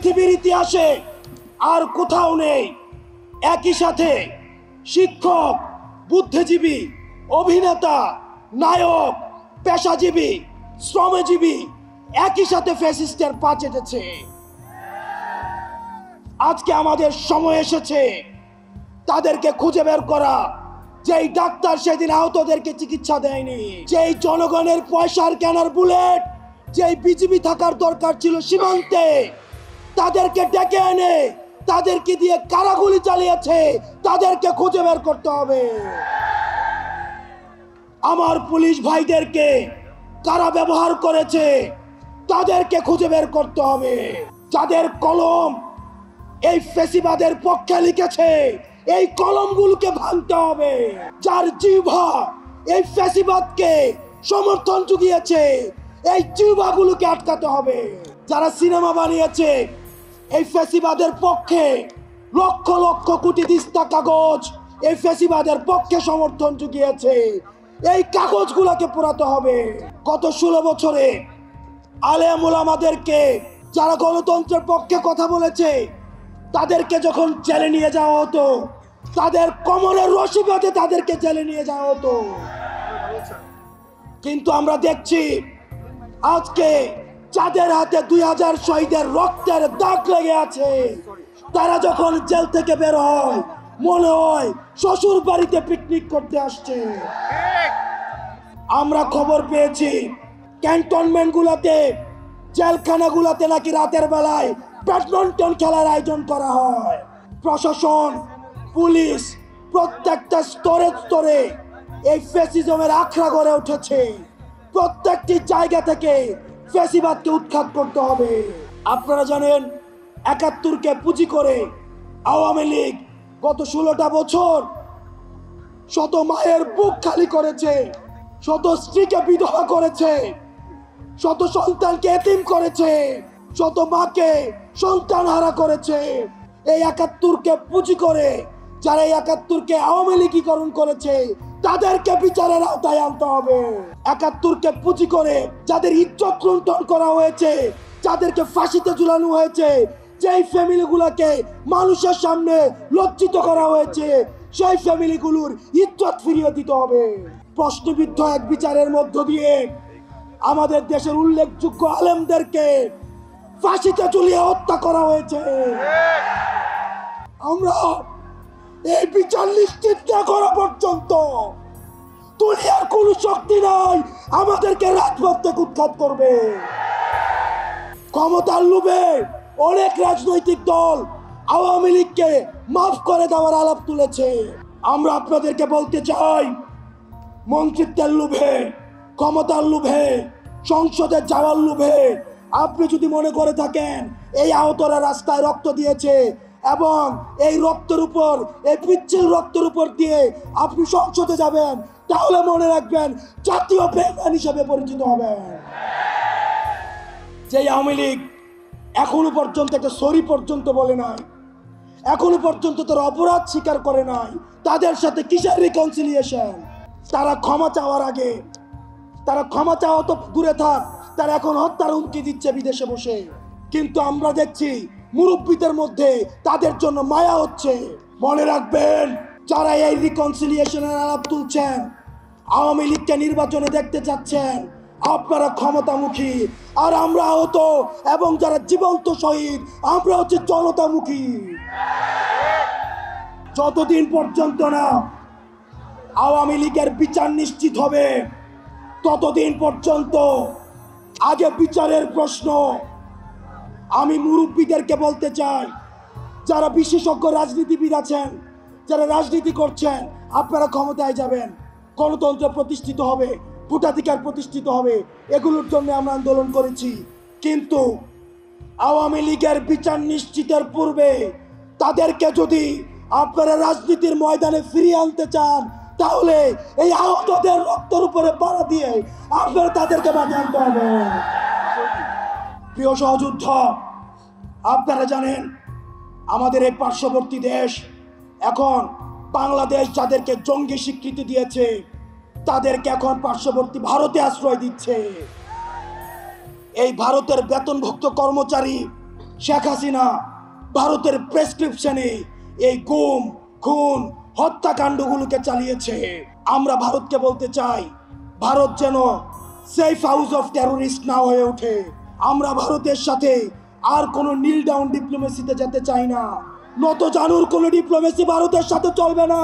পৃথিবীর ইতিহাসে আর কোথাও নেই একই সাথে শিক্ষক, বুদ্ধিজীবী, অভিনেতা, নায়ক, পেশাজীবী, শ্রমজীবী একই সাথে ফ্যাসিস্টের পা চেটেছে। আজকে আমাদের সময় এসেছে তাদেরকে খুঁজে বের করা। যেই ডাক্তার সেদিন আহতদেরকে চিকিৎসা দেয়নি, যেই জনগণের পয়সার কেনার বুলেট, যেই বিজিবি থাকার দরকার ছিল সীমান্তে, তাদেরকে ডেকে এনে তাদেরকে দিয়ে কারাগুলি চালিয়েছে, তাদেরকে খুঁজে বের করতে হবে। আমার পুলিশ ভাইদেরকে কারা ব্যবহার করেছে তাদেরকে খুঁজে বের করতে হবে। যাদের কলম এই ফ্যাসিবাদের পক্ষে লিখেছে এই কলমগুলোকে ভাঙতে হবে। যার জিহ্বা এই ফ্যাসিবাদকে সমর্থন জুগিয়েছে এই জিহ্বাগুলোকে আটকাতে হবে। যারা সিনেমা বানিয়েছে এই ফ্যাসিবাদের পক্ষে, লক্ষ লক্ষ কোটি দিস্তা কাগজ এই ফ্যাসিবাদের পক্ষে সমর্থন জুগিয়েছে, এই কাগজগুলোকে পোড়াতে হবে। গত 16 বছরে আলেম ওলামাদেরকে যারা গণতন্ত্রের পক্ষে কথা বলেছে তাদেরকে যখন জেলে নিয়ে যাওয়া হতো, তাদের কোমরের রশি বেঁধে তাদেরকে জেলে নিয়ে যাওয়া হতো। কিন্তু আমরা দেখছি আজকে যাদের হাতে 2000 শহীদের রক্তের দাগ লেগে আছে, তারা যখন জেল থেকে বের হয় মনে হয় শ্বশুর বাড়িতে পিকনিক করতে আসছে। আমরা খবর পেয়েছি ক্যান্টনমেন্ট গুলাতে, জেলখানাগুলোতে নাকি রাতের বেলায় ব্যাডমিন্টন খেলার আয়োজন করা হয়। প্রশাসন, পুলিশ প্রত্যেকটা স্তরে স্তরে এই ফ্যাসিজমের আখড়া গড়ে উঠেছে। প্রত্যেকটি জায়গা থেকে ফ্যাসিবাদকে উৎখাত করতে হবে। আপনারা জানেন 71কে পুঁজি করে আওয়ামী লীগ গত 16টা বছর শত মায়ের বুক খালি করেছে, শত স্ত্রীকে বিধবা করেছে, শত সন্তানকে এতিম করেছে, শত মাকে সন্তান হারা করেছে। এই 71কে পুঁজি করে যারা এই 71কে আওয়ামী লীগীকরণ করেছে তাদেরকে বিচারের আওতায় আনতে হবে। 71কে পুঁজি করে যাদের ইজ্জত লুণ্ঠন করা হয়েছে, যাদেরকে ফাঁসিতে ঝুলানো হয়েছে, যেই ফ্যামিলিগুলোকে মানুষের সামনে লজ্জিত করা হয়েছে, সেই ফ্যামিলিগুলোর ইজ্জত ফিরিয়ে দিতে হবে। প্রশ্নবিদ্ধ এক বিচারের মধ্য দিয়ে আমাদের দেশের উল্লেখযোগ্য আলেমদেরকে ফাঁসিতে ঝুলিয়ে হত্যা করা হয়েছে। আমরা এই বিচার নিশ্চিত না করা পর্যন্ত দুনিয়ার কোন শক্তি নাই আমাদেরকে রাজপথ থেকে উৎখাত করবে। ক্ষমতার লোভে অনেক রাজনৈতিক দল আওয়ামী লীগকে মাফ করে দেওয়ার আলাপ তুলেছে। আমরা আপনাদেরকে বলতে চাই, মন্ত্রিত্বের লোভে, ক্ষমতার লোভে, সংসদে যাওয়ার লোভে আপনি যদি মনে করে থাকেন এই আহতরা রাস্তায় রক্ত দিয়েছে এবং এই রক্তের উপর, এই পিচ্ছিল রক্তের উপর দিয়ে আপনি সংসদে যাবেন, তাহলে মনে রাখবেন জাতীয় বেঈমান হিসেবে পরিচিত হবেন। যে আওয়ামী লীগ এখনো পর্যন্ত একটা সরি পর্যন্ত বলে নাই, এখনো পর্যন্ত তারা অপরাধ স্বীকার করে নাই, তাদের সাথে কিসের রিকনসিলিয়েশন? তারা ক্ষমা চাওয়ার আগে, তারা ক্ষমা চাওয়া তো দূরে থাক, তারা এখন হত্যার হুমকি দিচ্ছে বিদেশে বসে। কিন্তু আমরা দেখছি মুরব্বীদের মধ্যে তাদের জন্য মায়া হচ্ছে। মনে রাখবেন, যারা এই রিকনসিলিয়েশনের আলাপ তুলছেন, আওয়ামী লীগকে নির্বাচনে দেখতে চাচ্ছেন, আপনারা ক্ষমতামুখী, আর আমরা আহত এবং যারা জীবন্ত শহীদ আমরা হচ্ছে জনতামুখী। যতদিন পর্যন্ত না আওয়ামী লীগের বিচার নিশ্চিত হবে ততদিন পর্যন্ত আগে বিচারের প্রশ্ন। আমি মুরব্বীদেরকে বলতে চাই, যারা বিশেষজ্ঞ রাজনীতিবিদ আছেন, যারা রাজনীতি করছেন, আপনারা ক্ষমতায় যাবেন, গণতন্ত্র প্রতিষ্ঠিত হবে, ভোটাধিকার প্রতিষ্ঠিত হবে, এগুলোর জন্য আমরা আন্দোলন করেছি। কিন্তু আওয়ামী লীগের বিচার নিশ্চিতের পূর্বে তাদেরকে যদি আপনারা রাজনীতির ময়দানে ফিরিয়ে আনতে চান, তাহলে এই আহতদের রক্তের উপরে পাড়া দিয়ে আপনারা তাদেরকে বাঁচিয়ে আনতে হবে। প্রিয় সহযোদ্ধা, আপনারা জানেন আমাদের এই পার্শ্ববর্তী দেশ এখন বাংলাদেশ যাদেরকে জঙ্গি স্বীকৃতি দিয়েছে তাদেরকে এখন পার্শ্ববর্তী ভারতে আশ্রয় দিচ্ছে। এই ভারতের বেতনভুক্ত কর্মচারী শেখ হাসিনা ভারতের প্রেসক্রিপশনে এই গুম, খুন, হত্যাকাণ্ডগুলোকে চালিয়েছে। আমরা ভারতকে বলতে চাই, ভারত যেন সেফ হাউস অফ টেরোরিস্ট না হয়ে ওঠে। আমরা ভারতের সাথে আর কোনো নীল ডাউন ডিপ্লোমেসিতে যেতে চাই না। নত জানুর কোনো ডিপ্লোমেসি ভারতের সাথে চলবে না।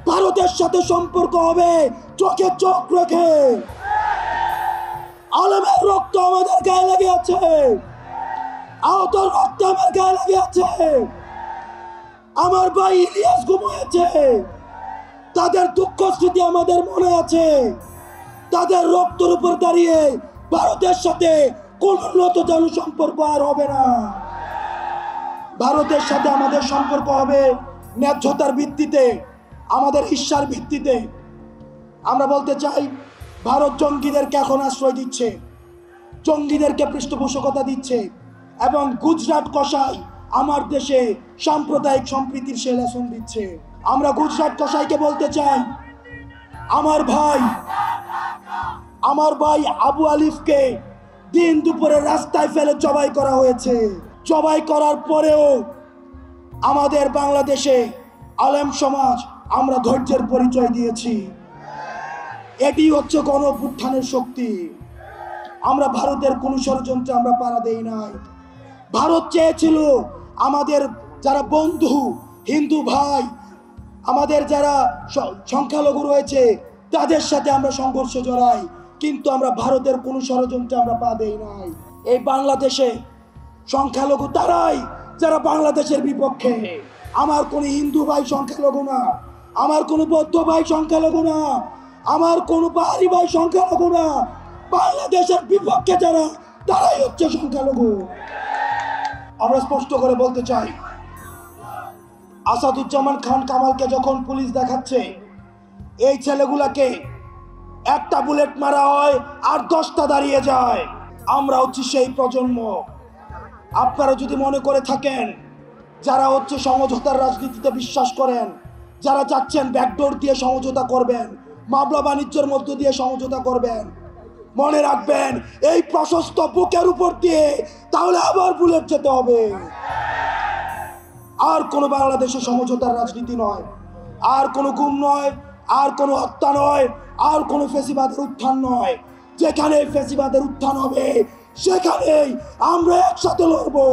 ভারতের সাথে সম্পর্ক হবে চোখে চোখ রেখে। আলমের রক্ত আমাদের গায়ে লেগে আছে, আহতর রক্ত আমার গায়ে লেগে আছে। আমার ভাই ইলিয়াস গুম হয়েছে, তাদের দুঃখ স্মৃতি আমাদের মনে আছে। তাদের রক্তের উপর দাঁড়িয়ে ভারতের সাথে কোন উন্নত জানু সম্পর্ক আর হবে না। ভারতের সাথে আমাদের সম্পর্ক হবে ন্যায্যতার ভিত্তিতে, আমাদের ঈর্ষার ভিত্তিতে। আমরা বলতে চাই, ভারত জঙ্গিদেরকে এখন আশ্রয় দিচ্ছে, জঙ্গিদেরকে পৃষ্ঠপোষকতা দিচ্ছে এবং গুজরাট কসাই আমার দেশে সাম্প্রদায়িক সম্প্রীতির লেসন দিচ্ছে। আমরা গুজরাট কসাইকে বলতে চাই, আমার ভাই আবু আলিফকে দিন দুপুরে রাস্তায় ফেলে জবাই করা হয়েছে। জবাই করার পরেও আমাদের বাংলাদেশে আলেম সমাজ আমরা ধৈর্যের পরিচয় দিয়েছি। এটি হচ্ছে গণঅভ্যুত্থানের শক্তি। আমরা ভারতের কোন ষড়যন্ত্রে আমরা পাড়া দেই নাই। ভারত চেয়েছিল আমাদের যারা বন্ধু হিন্দু ভাই, আমাদের যারা সংখ্যালঘু রয়েছে তাদের সাথে আমরা সংঘর্ষে জড়াই, কিন্তু আমরা ভারতের কোন ষড়যন্ত্রে আমরা পা দেই নাই। এই বাংলাদেশে সংখ্যালঘু তারাই যারা বাংলাদেশের বিপক্ষে। আমার কোন হিন্দু ভাই সংখ্যালঘু না, আমার কোন বৌদ্ধ ভাই সংখ্যালঘু না, আমার কোন পাহাড়ি ভাই সংখ্যালঘু না। বাংলাদেশের বিপক্ষে যারা, তারাই হচ্ছে সংখ্যালঘু। আমরা স্পষ্ট করে বলতে চাই, আসাদুজ্জামান খান কামালকে যখন পুলিশ দেখাচ্ছে, এই ছেলেগুলাকে একটা বুলেট মারা হয় আর 10টা দাঁড়িয়ে যায়। আমরা হচ্ছে সেই প্রজন্ম। আপনারা যদি মনে করে থাকেন যারা হচ্ছে সমঝোতার রাজনীতিতে বিশ্বাস করেন, যারা চাচ্ছেন ব্যাকডোর দিয়ে সমঝোতা করবেন, মামলা বাণিজ্যের মধ্য দিয়ে সমঝোতা করবেন, মনে রাখবেন এই প্রশস্ত বুকের উপর দিয়ে তাহলে আবার বুলেট যেতে হবে। আর কোনো বাংলাদেশে সমঝোতার রাজনীতি নয়, আর কোনো গুম নয়, আর কোনো হত্যা নয়, আর কোনো ফ্যাসিবাদের উত্থান নয়। যেখানে ফ্যাসিবাদের উত্থান হবে সেখানেই আমরা একসাথে লড়বো।